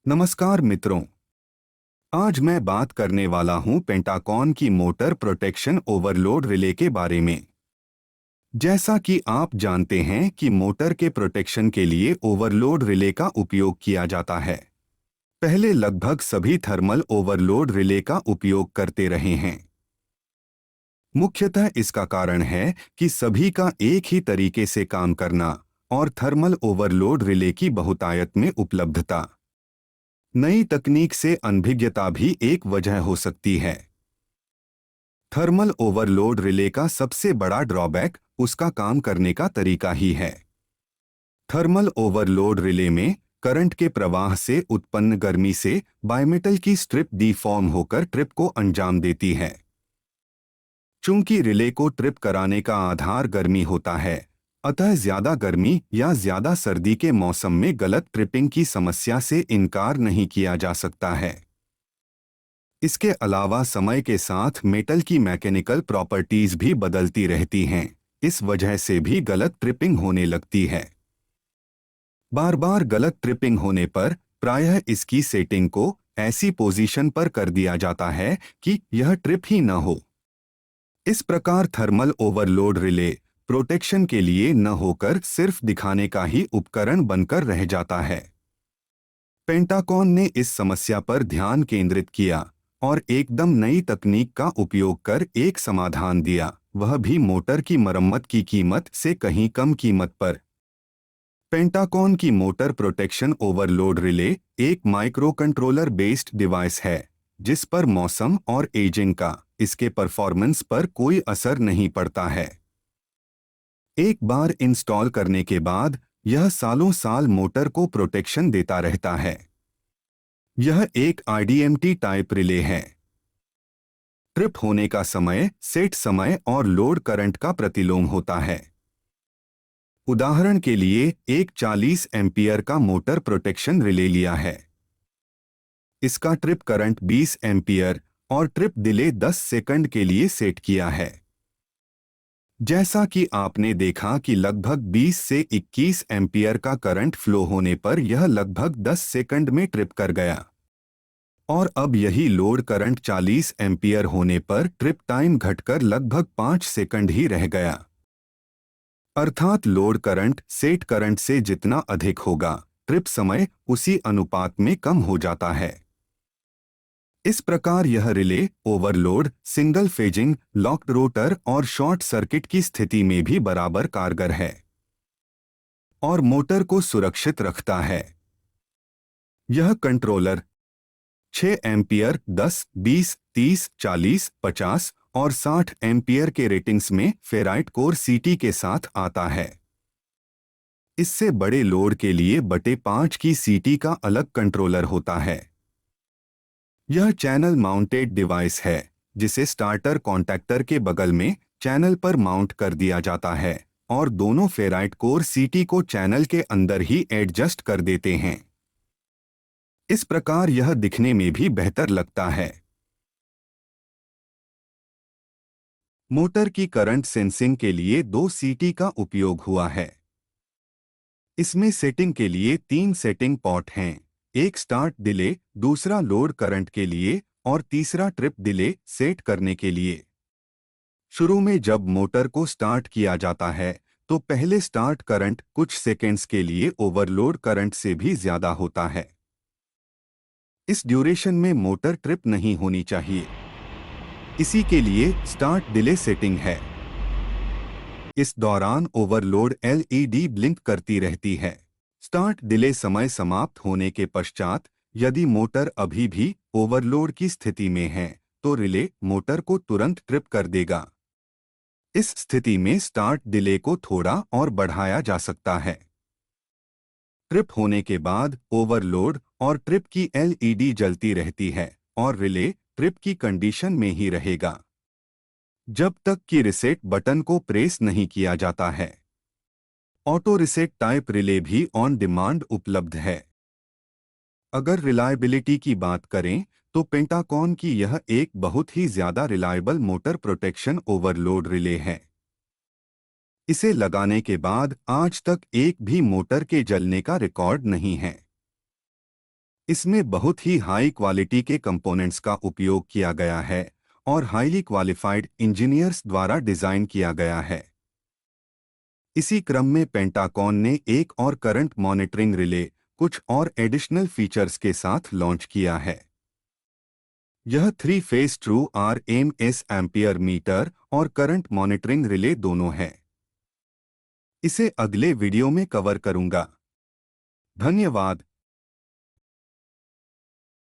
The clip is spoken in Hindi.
नमस्कार मित्रों। आज मैं बात करने वाला हूं पेंटाकॉन की मोटर प्रोटेक्शन ओवरलोड रिले के बारे में। जैसा कि आप जानते हैं कि मोटर के प्रोटेक्शन के लिए ओवरलोड रिले का उपयोग किया जाता है। पहले लगभग सभी थर्मल ओवरलोड रिले का उपयोग करते रहे हैं। मुख्यतः इसका कारण है कि सभी का एक ही तरीके से काम करना और थर्मल ओवरलोड रिले की बहुतायत में उपलब्धता। नई तकनीक से अनभिज्ञता भी एक वजह हो सकती है। थर्मल ओवरलोड रिले का सबसे बड़ा ड्रॉबैक उसका काम करने का तरीका ही है। थर्मल ओवरलोड रिले में करंट के प्रवाह से उत्पन्न गर्मी से बायमेटल की स्ट्रिप डिफॉर्म होकर ट्रिप को अंजाम देती है। चूंकि रिले को ट्रिप कराने का आधार गर्मी होता है, अतः ज्यादा गर्मी या ज्यादा सर्दी के मौसम में गलत ट्रिपिंग की समस्या से इनकार नहीं किया जा सकता है। इसके अलावा समय के साथ मेटल की मैकेनिकल प्रॉपर्टीज भी बदलती रहती हैं, इस वजह से भी गलत ट्रिपिंग होने लगती है। बार बार गलत ट्रिपिंग होने पर प्रायः इसकी सेटिंग को ऐसी पोजीशन पर कर दिया जाता है कि यह ट्रिप ही न हो। इस प्रकार थर्मल ओवरलोड रिले प्रोटेक्शन के लिए न होकर सिर्फ दिखाने का ही उपकरण बनकर रह जाता है। पेंटाकॉन ने इस समस्या पर ध्यान केंद्रित किया और एकदम नई तकनीक का उपयोग कर एक समाधान दिया, वह भी मोटर की मरम्मत की कीमत से कहीं कम कीमत पर। पेंटाकॉन की मोटर प्रोटेक्शन ओवरलोड रिले एक माइक्रो कंट्रोलर बेस्ड डिवाइस है, जिस पर मौसम और एजिंग का इसके परफॉर्मेंस पर कोई असर नहीं पड़ता है। एक बार इंस्टॉल करने के बाद यह सालों साल मोटर को प्रोटेक्शन देता रहता है। यह एक आईडीएमटी टाइप रिले है। ट्रिप होने का समय सेट समय और लोड करंट का प्रतिलोम होता है। उदाहरण के लिए एक 40 एम्पियर का मोटर प्रोटेक्शन रिले लिया है। इसका ट्रिप करंट 20 एम्पियर और ट्रिप डिले 10 सेकंड के लिए सेट किया है। जैसा कि आपने देखा कि लगभग 20 से 21 एम्पियर का करंट फ्लो होने पर यह लगभग 10 सेकंड में ट्रिप कर गया। और अब यही लोड करंट 40 एम्पियर होने पर ट्रिप टाइम घटकर लगभग 5 सेकंड ही रह गया। अर्थात लोड करंट सेट करंट से जितना अधिक होगा, ट्रिप समय उसी अनुपात में कम हो जाता है। इस प्रकार यह relay overload, single phasing, locked rotor और शॉर्ट सर्किट की स्थिति में भी बराबर कारगर है और मोटर को सुरक्षित रखता है। यह कंट्रोलर 6 एम्पियर, 10, 20, 30, 40, 50 और 60 एम्पियर के रेटिंग्स में फेराइट कोर सीटी के साथ आता है। इससे बड़े लोड के लिए /5 की सीटी का अलग कंट्रोलर होता है। यह चैनल माउंटेड डिवाइस है, जिसे स्टार्टर कॉन्टैक्टर के बगल में चैनल पर माउंट कर दिया जाता है और दोनों फेराइट कोर सीटी को चैनल के अंदर ही एडजस्ट कर देते हैं। इस प्रकार यह दिखने में भी बेहतर लगता है। मोटर की करंट सेंसिंग के लिए 2 सीटी का उपयोग हुआ है। इसमें सेटिंग के लिए 3 सेटिंग पॉट हैं, एक स्टार्ट डिले, दूसरा लोड करंट के लिए और तीसरा ट्रिप डिले सेट करने के लिए। शुरू में जब मोटर को स्टार्ट किया जाता है तो पहले स्टार्ट करंट कुछ सेकेंड्स के लिए ओवरलोड करंट से भी ज्यादा होता है। इस ड्यूरेशन में मोटर ट्रिप नहीं होनी चाहिए। इसी के लिए स्टार्ट डिले सेटिंग है। इस दौरान ओवरलोड एलईडी ब्लिंक करती रहती है। स्टार्ट डिले समय समाप्त होने के पश्चात यदि मोटर अभी भी ओवरलोड की स्थिति में है तो रिले मोटर को तुरंत ट्रिप कर देगा। इस स्थिति में स्टार्ट डिले को थोड़ा और बढ़ाया जा सकता है। ट्रिप होने के बाद ओवरलोड और ट्रिप की एलईडी जलती रहती है और रिले ट्रिप की कंडीशन में ही रहेगा जब तक कि रिसेट बटन को प्रेस नहीं किया जाता है। ऑटो रिसेट टाइप रिले भी ऑन डिमांड उपलब्ध है। अगर रिलायबिलिटी की बात करें तो पेंटाकॉन की यह एक बहुत ही ज्यादा reliable motor protection overload relay है। इसे लगाने के बाद आज तक एक भी मोटर के जलने का रिकॉर्ड नहीं है। इसमें बहुत ही हाई क्वालिटी के कंपोनेंट्स का उपयोग किया गया है और हाईली क्वालिफाइड इंजीनियर्स द्वारा डिजाइन किया गया है। इसी क्रम में पेंटाकॉन ने एक और करंट मॉनिटरिंग रिले कुछ और एडिशनल फीचर्स के साथ लॉन्च किया है। यह 3 phase true RMS ampere meter और करंट मॉनिटरिंग रिले दोनों है। इसे अगले वीडियो में कवर करूंगा। धन्यवाद।